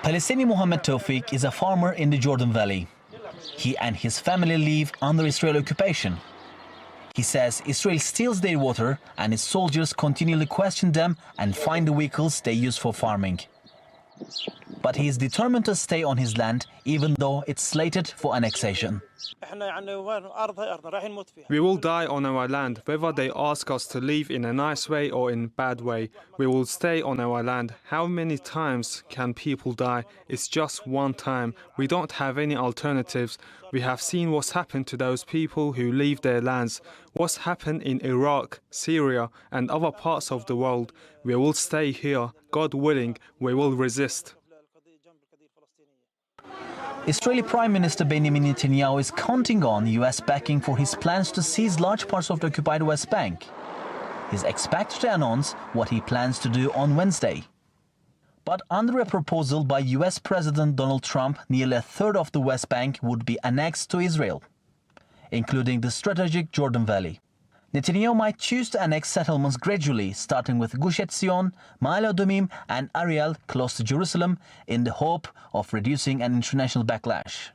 Palestinian Mohammed Tawfiq is a farmer in the Jordan Valley. He and his family live under Israeli occupation. He says Israel steals their water and its soldiers continually question them and find the vehicles they use for farming. But he is determined to stay on his land, even though it's slated for annexation. We will die on our land, whether they ask us to leave in a nice way or in a bad way. We will stay on our land. How many times can people die? It's just one time. We don't have any alternatives. We have seen what's happened to those people who leave their lands. What's happened in Iraq, Syria and other parts of the world. We will stay here. God willing, we will resist. Israeli Prime Minister Benjamin Netanyahu is counting on US backing for his plans to seize large parts of the occupied West Bank. He's expected to announce what he plans to do on Wednesday. But under a proposal by US President Donald Trump, nearly a third of the West Bank would be annexed to Israel, including the strategic Jordan Valley. Netanyahu might choose to annex settlements gradually, starting with Gush Etzion, Ma'ale Adumim and Ariel close to Jerusalem, in the hope of reducing an international backlash.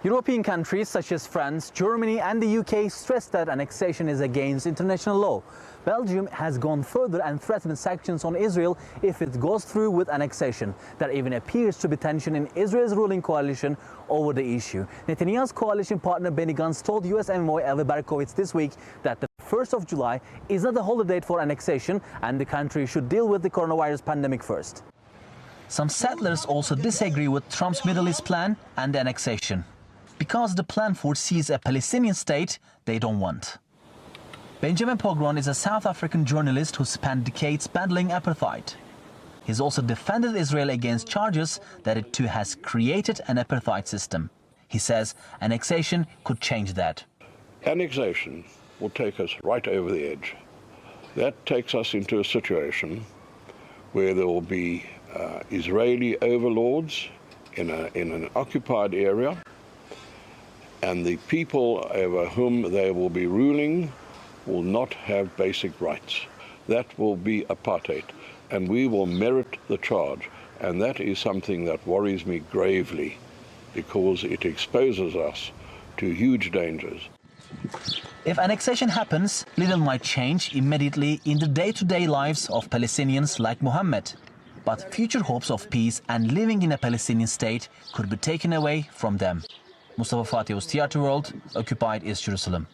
European countries such as France, Germany and the UK stress that annexation is against international law. Belgium has gone further and threatened sanctions on Israel if it goes through with annexation. There even appears to be tension in Israel's ruling coalition over the issue. Netanyahu's coalition partner Benny Gantz told US MMO Elvi Berkowitz this week that the 1st of July is not the holiday for annexation and the country should deal with the coronavirus pandemic first. Some settlers also disagree with Trump's Middle East plan and the annexation, because the plan foresees a Palestinian state they don't want. Benjamin Pogron is a South African journalist who spent decades battling apartheid. He's also defended Israel against charges that it too has created an apartheid system. He says annexation could change that. Annexation will take us right over the edge. That takes us into a situation where there will be Israeli overlords in an occupied area, and the people over whom they will be ruling will not have basic rights. That will be apartheid, and we will merit the charge. And that is something that worries me gravely, because it exposes us to huge dangers. If annexation happens, little might change immediately in the day-to-day lives of Palestinians like Mohammed. But future hopes of peace and living in a Palestinian state could be taken away from them. Mustafa Fatih, TRT World, Occupied East Jerusalem.